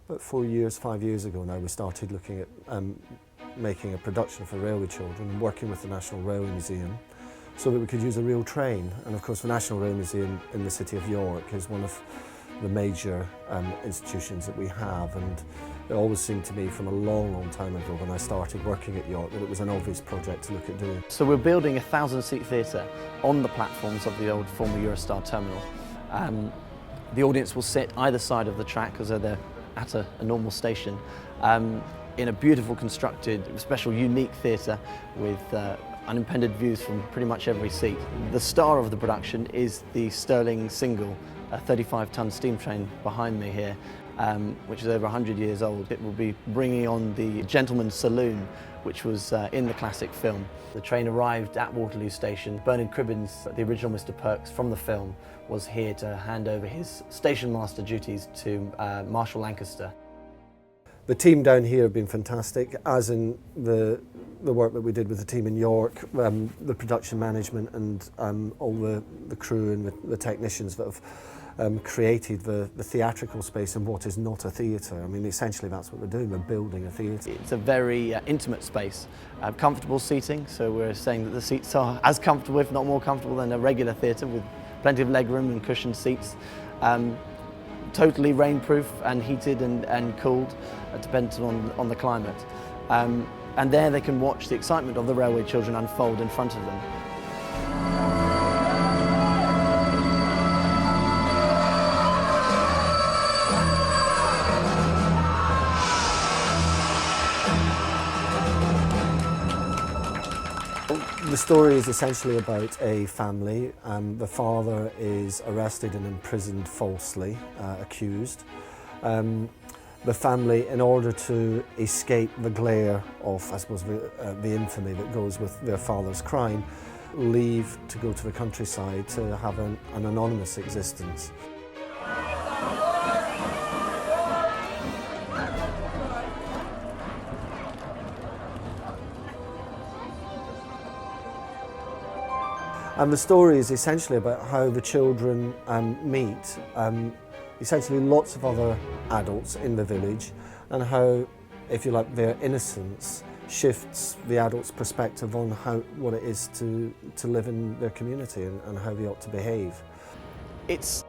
About 4 years, 5 years ago now, we started looking at making a production for railway children and working with the National Railway Museum so that we could use a real train. And of course the National Railway Museum in the city of York is one of the major institutions that we have, and it always seemed to me from a long, long time ago when I started working at York that it was an obvious project to look at doing. So we're building a 1,000-seat theatre on the platforms of the old former Eurostar terminal. The audience will sit either side of the track as though they're at a normal station, in a beautiful constructed, special, unique theatre with unimpeded views from pretty much every seat. The star of the production is the Stirling Single, a 35-ton steam train behind me here, which is over 100 years old. It will be bringing on the Gentleman's Saloon, which was in the classic film. The train arrived at Waterloo Station. Bernard Cribbins, the original Mr. Perks from the film, was here to hand over his station master duties to Marshal Lancaster. The team down here have been fantastic, as in the work that we did with the team in York, the production management and all the crew and the technicians that have created the theatrical space in what is not a theatre. I mean, essentially that's what we're doing, we're building a theatre. It's a very intimate space, comfortable seating, so we're saying that the seats are as comfortable, if not more comfortable, than a regular theatre, with plenty of legroom and cushioned seats. Totally rainproof and heated and cooled, dependent on the climate. And there they can watch the excitement of the railway children unfold in front of them. The story is essentially about a family. The father is arrested and imprisoned falsely, accused. The family, in order to escape the glare of, I suppose, the infamy that goes with their father's crime, leave to go to the countryside to have an anonymous existence. And the story is essentially about how the children meet essentially lots of other adults in the village, and how, if you like, their innocence shifts the adults' perspective on what it is to live in their community and how they ought to behave. It's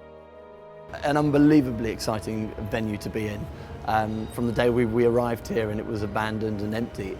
an unbelievably exciting venue to be in. From the day we arrived here and it was abandoned and empty,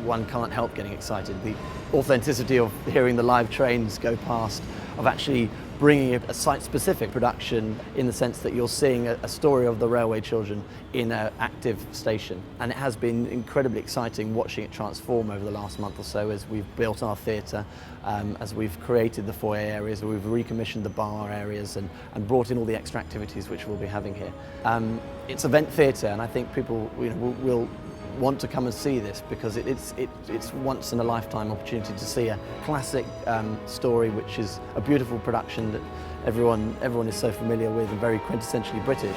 one can't help getting excited. The authenticity of hearing the live trains go past, of actually bringing a site-specific production in the sense that you're seeing a story of the railway children in an active station. And it has been incredibly exciting watching it transform over the last month or so as we've built our theatre, as we've created the foyer areas, we've recommissioned the bar areas and brought in all the extra activities which we'll be having here. It's event theatre, and I think people will want to come and see this because it's once in a lifetime opportunity to see a classic story, which is a beautiful production that everyone is so familiar with and very quintessentially British.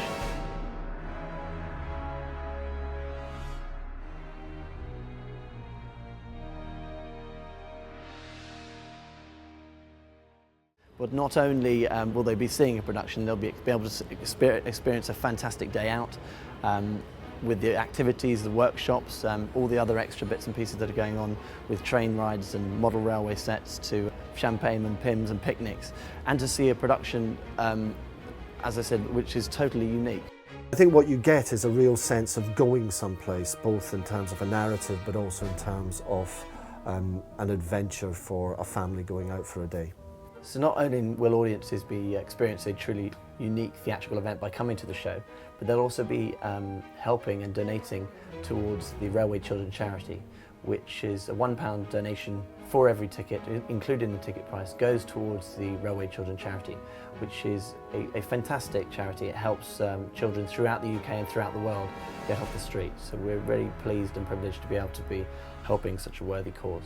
But not only will they be seeing a production, they'll be able to experience a fantastic day out with the activities, the workshops, all the other extra bits and pieces that are going on, with train rides and model railway sets to champagne and pims and picnics, and to see a production, as I said, which is totally unique. I think what you get is a real sense of going someplace, both in terms of a narrative but also in terms of an adventure for a family going out for a day. So not only will audiences be experiencing a truly unique theatrical event by coming to the show, but they'll also be helping and donating towards the Railway Children charity, which is a £1 donation for every ticket, including the ticket price, goes towards the Railway Children charity, which is a fantastic charity. It helps children throughout the UK and throughout the world get off the street. So we're very pleased and privileged to be able to be helping such a worthy cause.